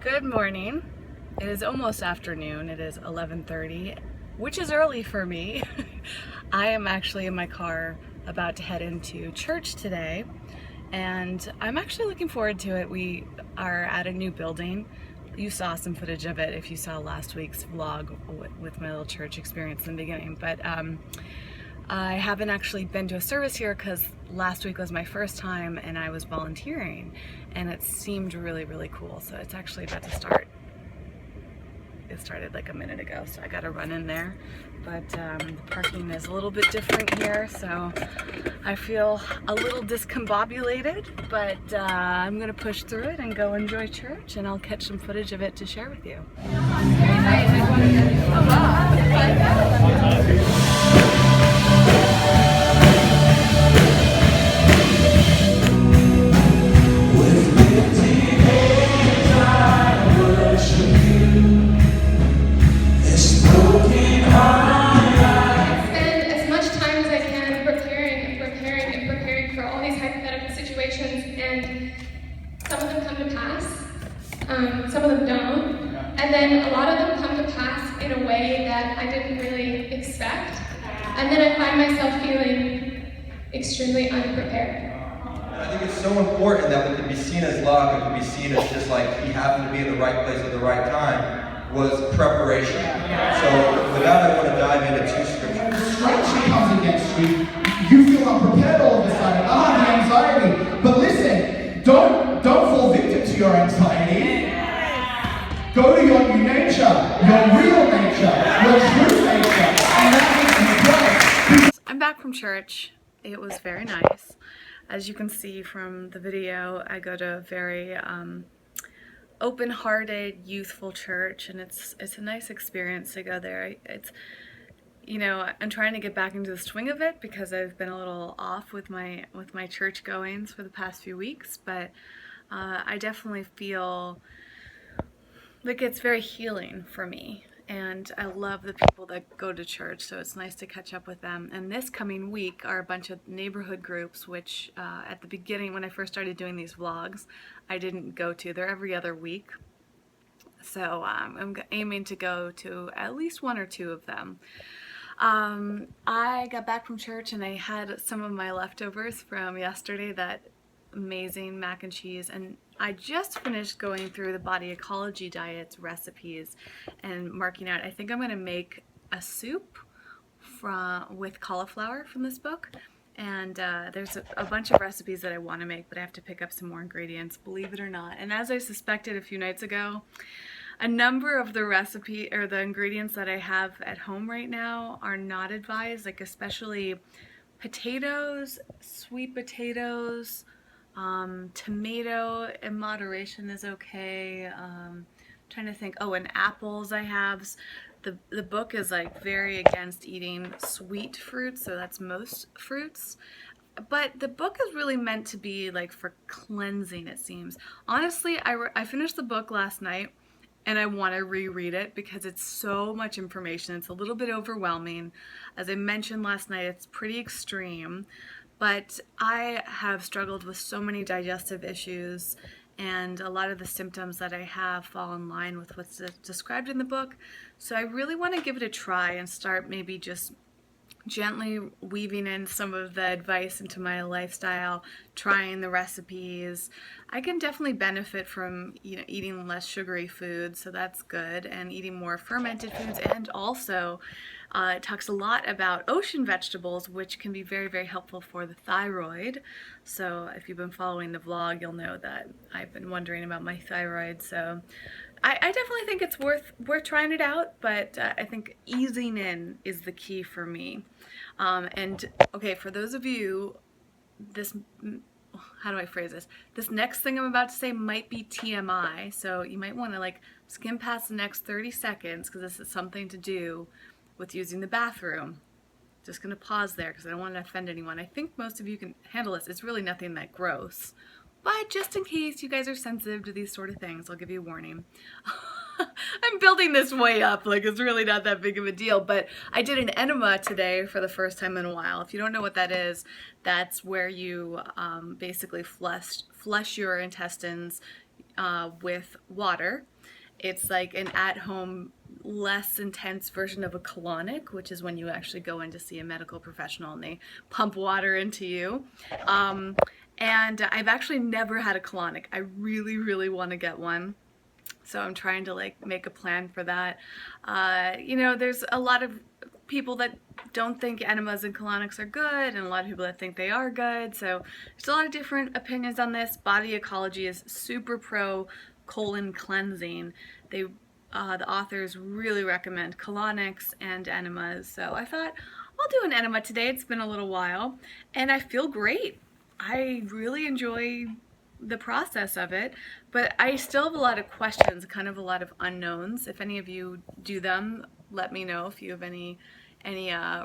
Good morning. It is almost afternoon. It is 11:30, which is early for me. I am actually in my car about to head into church today, and I'm actually looking forward to it. We are at a new building. You saw some footage of it if you saw last week's vlog with my little church experience in the beginning, but I haven't actually been to a service here because last week was my first time and I was volunteering, and it seemed really, really cool. So it's actually about to start. It started like a minute ago, so I gotta run in there. But the parking is a little bit different here, so I feel a little discombobulated, but I'm gonna push through it and go enjoy church, and I'll catch some footage of it to share with you. Some of them don't, and then a lot of them come to pass in a way that I didn't really expect, and then I find myself feeling extremely unprepared. I think it's so important that what can be seen as luck, it can be seen as just like he happened to be in the right place at the right time, was preparation. So with that, I want to dive into two scriptures. Distraction comes against you, you feel unprepared all of a sudden, the anxiety. But listen, don't fall victim to your anxiety. Go to your new nature, your real nature, your true nature, and that is great. I'm back from church. It was very nice. As you can see from the video, I go to a very open-hearted, youthful church, and it's a nice experience to go there. It's, you know, I'm trying to get back into the swing of it because I've been a little off with my church goings for the past few weeks, but I definitely feel like it's very healing for me, and I love the people that go to church, so it's nice to catch up with them. And this coming week are a bunch of neighborhood groups, which at the beginning, when I first started doing these vlogs, I didn't go to. They're every other week, so I'm aiming to go to at least one or two of them. I got back from church and I had some of my leftovers from yesterday, that amazing mac and cheese, and I just finished going through the Body Ecology Diet's recipes and marking out. I think I'm going to make a soup with cauliflower from this book, and there's a bunch of recipes that I want to make, but I have to pick up some more ingredients, believe it or not. And as I suspected a few nights ago, a number of the recipe or the ingredients that I have at home right now are not advised, like especially potatoes, sweet potatoes, tomato in moderation is okay. Trying to think. Oh, and apples I have. The book is like very against eating sweet fruits, so that's most fruits. But the book is really meant to be like for cleansing, it seems. Honestly, I finished the book last night and I want to reread it because it's so much information. It's a little bit overwhelming. As I mentioned last night, it's pretty extreme. But I have struggled with so many digestive issues, and a lot of the symptoms that I have fall in line with what's described in the book. So I really want to give it a try and start maybe just gently weaving in some of the advice into my lifestyle, trying the recipes. I can definitely benefit from, you know, eating less sugary foods, so that's good, and eating more fermented foods. And also it talks a lot about ocean vegetables, which can be very, very helpful for the thyroid. So if you've been following the vlog, you'll know that I've been wondering about my thyroid. So I definitely think it's worth trying it out, but I think easing in is the key for me. And okay, for those of you, how do I phrase this? This next thing I'm about to say might be TMI, so you might want to like skim past the next 30 seconds because this is something to do with using the bathroom. Just gonna pause there because I don't want to offend anyone. I think most of you can handle this. It's really nothing that gross. But just in case you guys are sensitive to these sort of things, I'll give you a warning. I'm building this way up, like it's really not that big of a deal, but I did an enema today for the first time in a while. If you don't know what that is, that's where you basically flush your intestines with water, It's like an at-home, less intense version of a colonic, which is when you actually go in to see a medical professional and they pump water into you. And I've actually never had a colonic. I really, really want to get one. So I'm trying to like make a plan for that. You know, there's a lot of people that don't think enemas and colonics are good, and a lot of people that think they are good. So there's a lot of different opinions on this. Body Ecology is super pro colon cleansing. The authors really recommend colonics and enemas. So I thought I'll do an enema today. It's been a little while, and I feel great. I really enjoy the process of it, but I still have a lot of questions, kind of a lot of unknowns. If any of you do them, let me know if you have any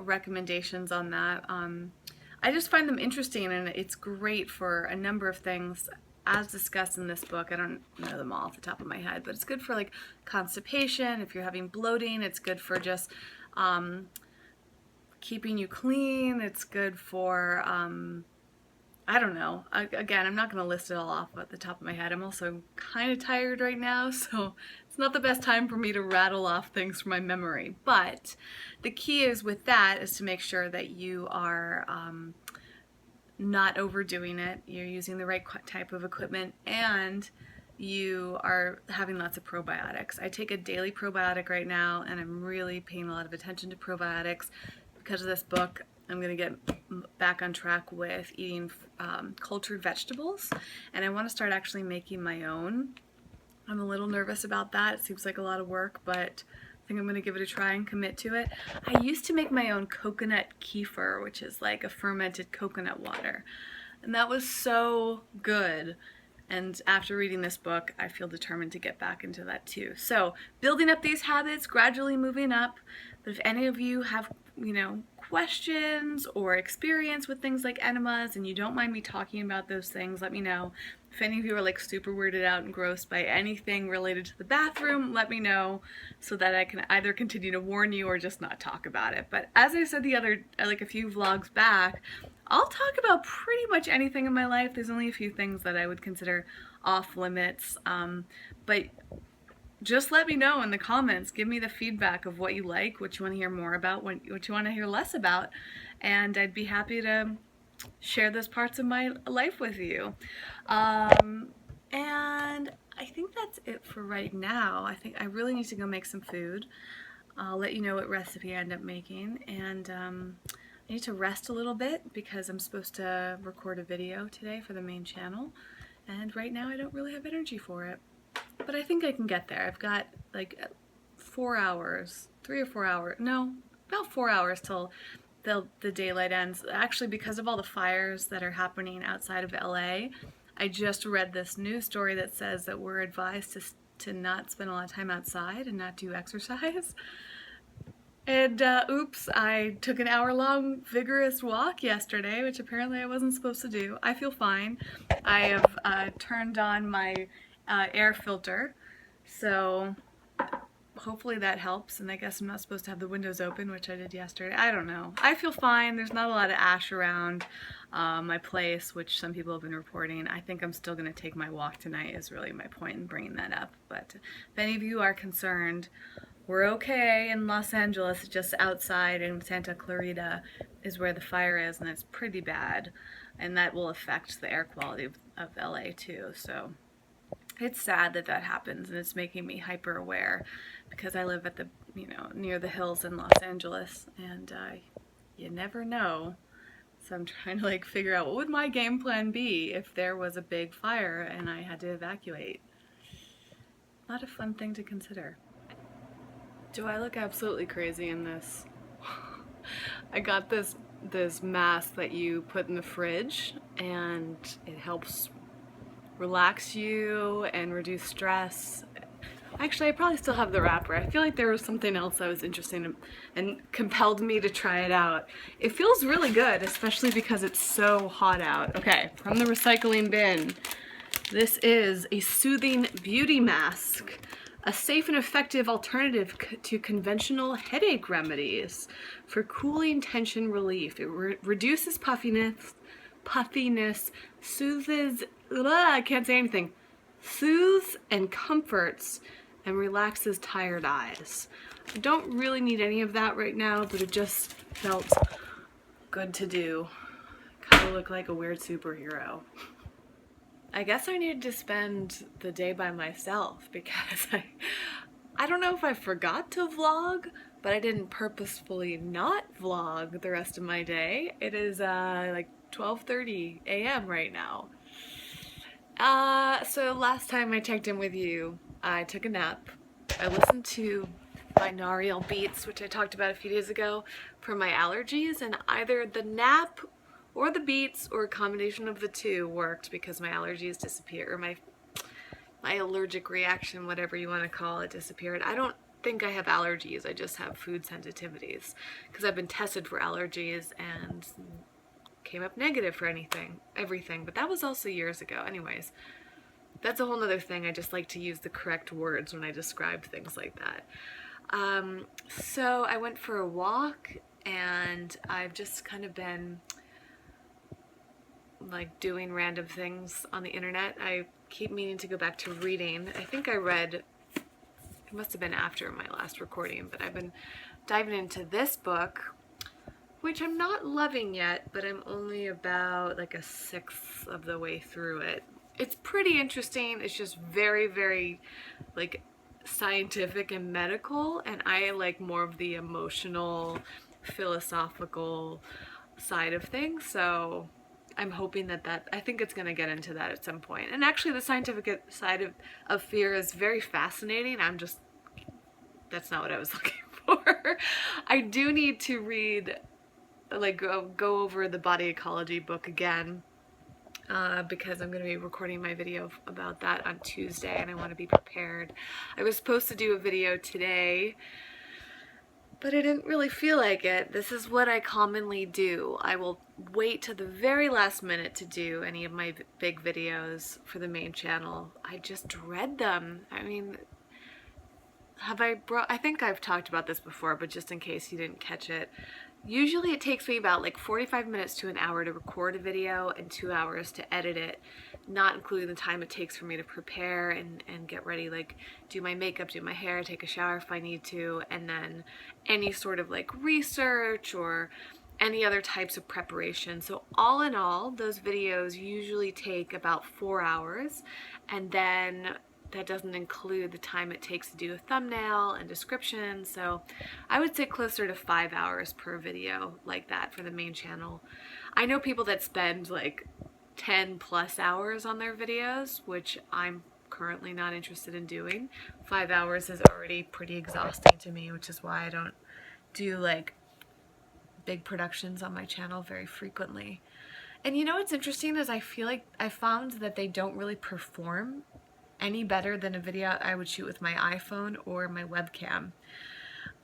recommendations on that. I just find them interesting, and it's great for a number of things as discussed in this book. I don't know them all off the top of my head, but it's good for like constipation. If you're having bloating, it's good for just keeping you clean. It's good for I don't know. Again, I'm not going to list it all off at the top of my head. I'm also kind of tired right now, so it's not the best time for me to rattle off things from my memory. But the key is with that is to make sure that you are not overdoing it. You're using the right type of equipment, and you are having lots of probiotics. I take a daily probiotic right now, and I'm really paying a lot of attention to probiotics because of this book. I'm going to get back on track with eating cultured vegetables, and I want to start actually making my own. I'm a little nervous about that. It seems like a lot of work, but I think I'm going to give it a try and commit to it. I used to make my own coconut kefir, which is like a fermented coconut water, and that was so good. And after reading this book, I feel determined to get back into that too. So building up these habits, gradually moving up. But if any of you have, you know, questions or experience with things like enemas and you don't mind me talking about those things, let me know. If any of you are like super weirded out and grossed by anything related to the bathroom, let me know so that I can either continue to warn you or just not talk about it. But as I said the other, like a few vlogs back, I'll talk about pretty much anything in my life. There's only a few things that I would consider off limits, but just let me know in the comments. Give me the feedback of what you like, what you want to hear more about, what you want to hear less about, and I'd be happy to share those parts of my life with you. And I think that's it for right now. I think I really need to go make some food. I'll let you know what recipe I end up making, and I need to rest a little bit because I'm supposed to record a video today for the main channel, and right now I don't really have energy for it. But I think I can get there. I've got like 4 hours, 3 or 4 hours, no, about 4 hours till the daylight ends. Actually, because of all the fires that are happening outside of LA, I just read this news story that says that we're advised to not spend a lot of time outside and not do exercise. And oops, I took an hour-long vigorous walk yesterday, which apparently I wasn't supposed to do. I feel fine. I have turned on my air filter, so hopefully that helps, and I guess I'm not supposed to have the windows open, which I did yesterday. I don't know. I feel fine. There's not a lot of ash around my place, which some people have been reporting. I think I'm still going to take my walk tonight is really my point in bringing that up. But if any of you are concerned, we're okay in Los Angeles. Just outside in Santa Clarita is where the fire is, and it's pretty bad, and that will affect the air quality of LA too. So it's sad that that happens, and it's making me hyper aware because I live at the, you know, near the hills in Los Angeles, and you never know. So I'm trying to like figure out what would my game plan be if there was a big fire and I had to evacuate. Not a fun thing to consider. Do I look absolutely crazy in this? I got this mask that you put in the fridge, and it helps relax you and reduce stress. Actually, I probably still have the wrapper. I feel like there was something else that was interesting and compelled me to try it out. It feels really good, especially because it's so hot out. Okay, from the recycling bin. This is a soothing beauty mask, a safe and effective alternative to conventional headache remedies for cooling tension relief. It reduces puffiness, soothes, I can't say anything, soothes and comforts and relaxes tired eyes. I don't really need any of that right now, but it just felt good to do. Kind of look like a weird superhero. I guess I needed to spend the day by myself because I don't know if I forgot to vlog, but I didn't purposefully not vlog the rest of my day. It is like 12:30 a.m. right now. So last time I checked in with you, I took a nap. I listened to binaural beats, which I talked about a few days ago, for my allergies, and either the nap or the beats or a combination of the two worked because my allergies disappeared, or my allergic reaction, whatever you want to call it, disappeared. I don't think I have allergies, I just have food sensitivities because I've been tested for allergies and came up negative for everything, but that was also years ago. Anyways, that's a whole nother thing. I just like to use the correct words when I describe things like that. So I went for a walk, and I've just kind of been like doing random things on the internet. I keep meaning to go back to reading. I think I read, it must have been after my last recording, but I've been diving into this book, which I'm not loving yet, but I'm only about like a sixth of the way through it. It's pretty interesting. It's just very, very like scientific and medical, and I like more of the emotional, philosophical side of things. So I'm hoping that I think it's going to get into that at some point. And actually the scientific side of fear is very fascinating. That's not what I was looking for. I do need to read, like go over the body ecology book again, because I'm going to be recording my video about that on Tuesday, and I want to be prepared. I was supposed to do a video today, but I didn't really feel like it. This is what I commonly do. I will wait to the very last minute to do any of my big videos for the main channel. I just dread them. I mean, I think I've talked about this before, but just in case you didn't catch it, usually it takes me about like 45 minutes to an hour to record a video and 2 hours to edit it, not including the time it takes for me to prepare and get ready, like do my makeup, do my hair, take a shower if I need to, and then any sort of like research or any other types of preparation. So all in all, those videos usually take about 4 hours, and then that doesn't include the time it takes to do a thumbnail and description. So I would say closer to 5 hours per video like that for the main channel. I know people that spend like 10 plus hours on their videos, which I'm currently not interested in doing. 5 hours is already pretty exhausting to me, which is why I don't do like big productions on my channel very frequently. And you know what's interesting is I feel like I found that they don't really perform any better than a video I would shoot with my iPhone or my webcam.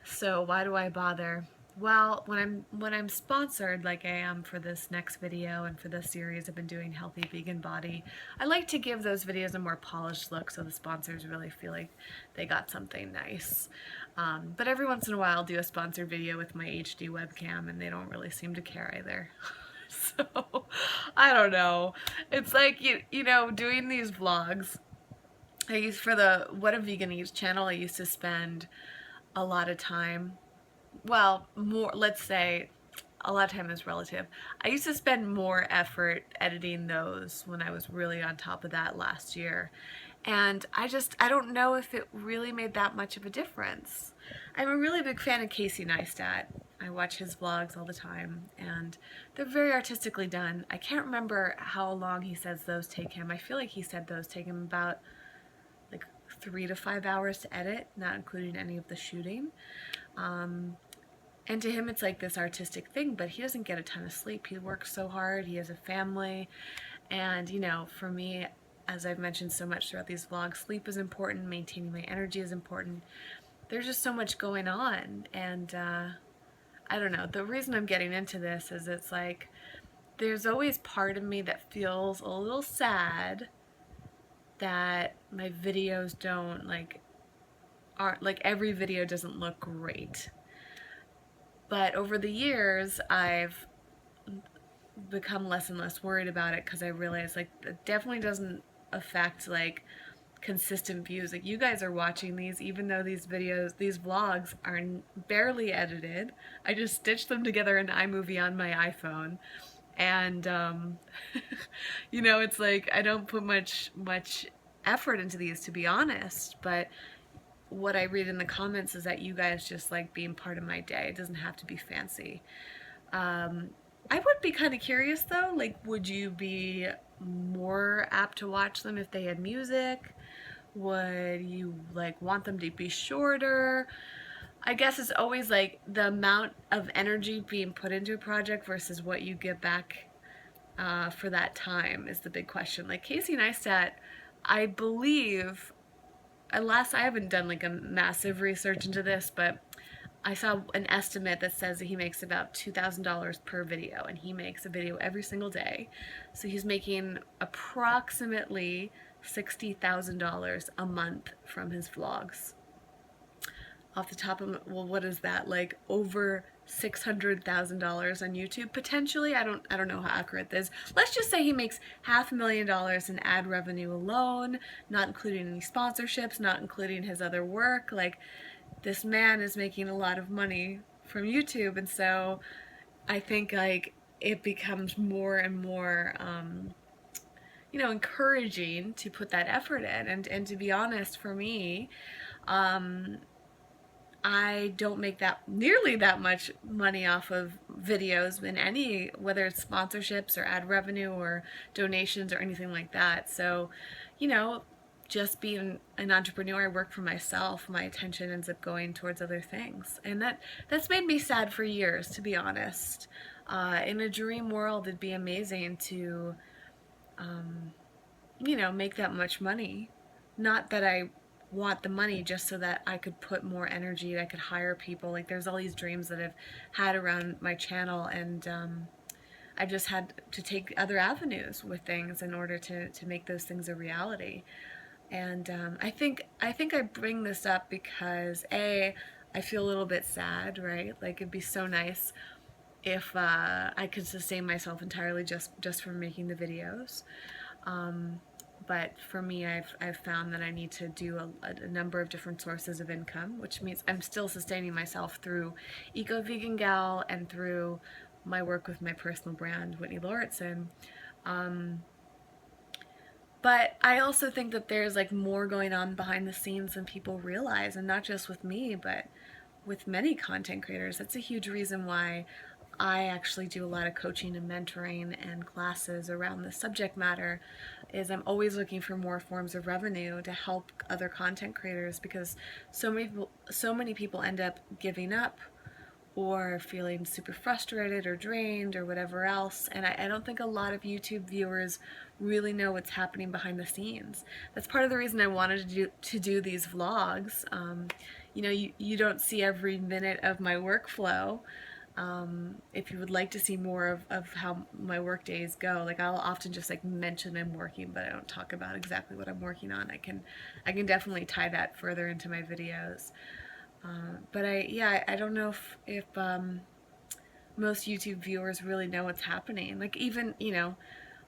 So why do I bother? Well, when I'm sponsored like I am for this next video and for this series I've been doing Healthy Vegan Body, I like to give those videos a more polished look so the sponsors really feel like they got something nice. But every once in a while I'll do a sponsored video with my HD webcam, and they don't really seem to care either. So I don't know. It's like, you know, doing these vlogs. I used, for the What a Vegan Eats channel, I used to spend a lot of time, well, more, let's say, a lot of time is relative. I used to spend more effort editing those when I was really on top of that last year. And I don't know if it really made that much of a difference. I'm a really big fan of Casey Neistat. I watch his vlogs all the time, and they're very artistically done. I can't remember how long he says those take him. I feel like he said those take him about like 3 to 5 hours to edit, not including any of the shooting. And to him it's like this artistic thing, but he doesn't get a ton of sleep. He works so hard, he has a family, and you know, for me, as I've mentioned so much throughout these vlogs, sleep is important, maintaining my energy is important. There's just so much going on, and I don't know, the reason I'm getting into this is it's like there's always part of me that feels a little sad that my videos don't aren't like every video doesn't look great. But over the years I've become less and less worried about it because I realize like it definitely doesn't affect like consistent views. Like, you guys are watching these even though these videos, these vlogs are barely edited. I just stitched them together in iMovie on my iPhone. And you know, it's like I don't put much effort into these, to be honest, but what I read in the comments is that you guys just like being part of my day. It doesn't have to be fancy. I would be kind of curious though, like, would you be more apt to watch them if they had music? Would you like want them to be shorter? I guess it's always like the amount of energy being put into a project versus what you get back for that time is the big question. Like Casey Neistat, I believe, unless I haven't done like a massive research into this, but I saw an estimate that says that he makes about $2,000 per video, and he makes a video every single day. So he's making approximately $60,000 a month from his vlogs. Off the top of, well, what is that? Like over $600,000 on YouTube potentially. I don't know how accurate this is. Let's just say he makes $500,000 in ad revenue alone, not including any sponsorships, not including his other work. Like, this man is making a lot of money from YouTube, and so I think like it becomes more and more you know, encouraging to put that effort in. And to be honest, for me, I don't make that nearly that much money off of videos in any, whether it's sponsorships or ad revenue or donations or anything like that. So, you know, just being an entrepreneur, I work for myself, my attention ends up going towards other things. And that's made me sad for years, to be honest. In a dream world, it'd be amazing to, you know, make that much money. Not that I want the money, just so that I could put more energy, I could hire people. Like, there's all these dreams that I've had around my channel, and I've just had to take other avenues with things in order to make those things a reality. And I think I bring this up because I feel a little bit sad, right? Like, it'd be so nice if I could sustain myself entirely just from making the videos. But for me, I've found that I need to do a number of different sources of income, which means I'm still sustaining myself through Eco Vegan Gal and through my work with my personal brand, Whitney Lauritsen. But I also think that there's like more going on behind the scenes than people realize, and not just with me, but with many content creators. That's a huge reason why I actually do a lot of coaching and mentoring and classes around this subject matter, is I'm always looking for more forms of revenue to help other content creators, because so many people end up giving up or feeling super frustrated or drained or whatever else. And I don't think a lot of YouTube viewers really know what's happening behind the scenes. That's part of the reason I wanted to do these vlogs. You know, you don't see every minute of my workflow. If you would like to see more of how my work days go, like, I'll often just like mention I'm working, but I don't talk about exactly what I'm working on. I can definitely tie that further into my videos. But I don't know if most YouTube viewers really know what's happening. Like, even, you know,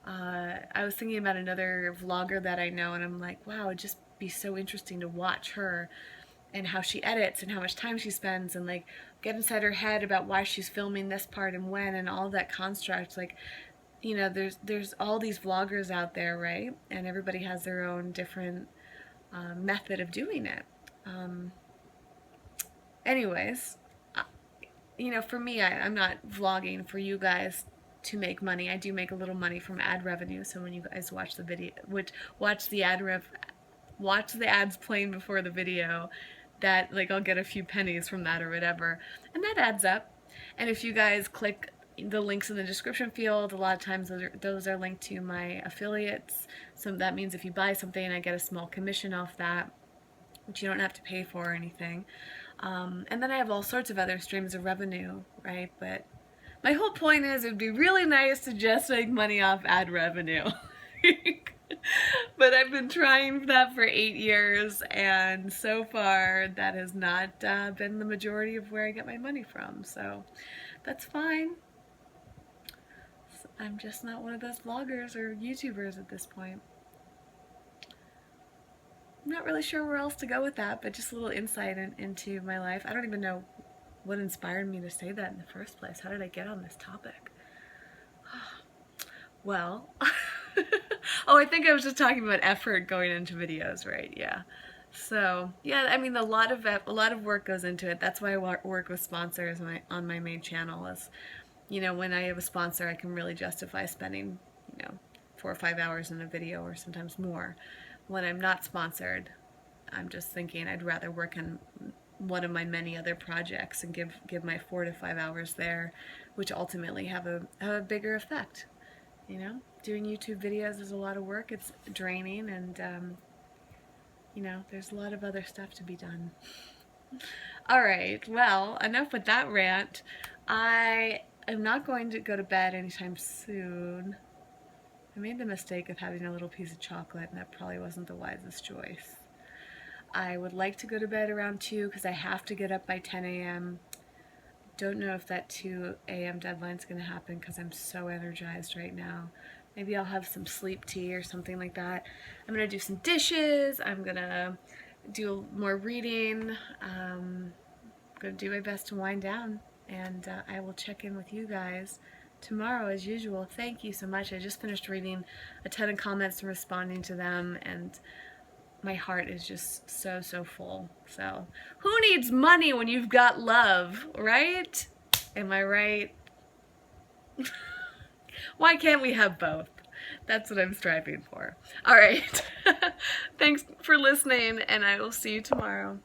I was thinking about another vlogger that I know, and I'm like, wow, it'd just be so interesting to watch her and how she edits and how much time she spends, and like get inside her head about why she's filming this part and when, and all that construct. Like, you know, there's all these vloggers out there, right? And everybody has their own different method of doing it. Anyways, you know, for me, I'm not vlogging for you guys to make money. I do make a little money from ad revenue. So when you guys watch the video, watch the ads playing before the video, that, like, I'll get a few pennies from that or whatever, and that adds up. And if you guys click the links in the description field, a lot of times those are linked to my affiliates. So that means if you buy something, I get a small commission off that, which you don't have to pay for or anything. And then I have all sorts of other streams of revenue, right? But my whole point is, it would be really nice to just make money off ad revenue. But I've been trying that for 8 years, and so far that has not been the majority of where I get my money from. So that's fine. I'm just not one of those vloggers or YouTubers at this point. I'm not really sure where else to go with that, but just a little insight into my life. I don't even know what inspired me to say that in the first place. How did I get on this topic? Well, oh, I think I was just talking about effort going into videos, right? Yeah. So yeah, I mean, a lot of work goes into it. That's why I work with sponsors on my main channel. Is, you know, when I have a sponsor, I can really justify spending, you know, 4 or 5 hours in a video, or sometimes more. When I'm not sponsored, I'm just thinking I'd rather work on one of my many other projects and give my 4 to 5 hours there, which ultimately have a bigger effect. You know, doing YouTube videos is a lot of work. It's draining, and you know, there's a lot of other stuff to be done. All right, well, enough with that rant. I am not going to go to bed anytime soon. I made the mistake of having a little piece of chocolate, and that probably wasn't the wisest choice. I would like to go to bed around 2 because I have to get up by 10 a.m. Don't know if that 2 a.m. deadline is going to happen because I'm so energized right now. Maybe I'll have some sleep tea or something like that. I'm going to do some dishes. I'm going to do more reading. I'm going to do my best to wind down. And I will check in with you guys tomorrow as usual. Thank you so much. I just finished reading a ton of comments and responding to them, and my heart is just so full. So who needs money when you've got love, right? Am I right? Why can't we have both? That's what I'm striving for. All right. Thanks for listening, and I will see you tomorrow.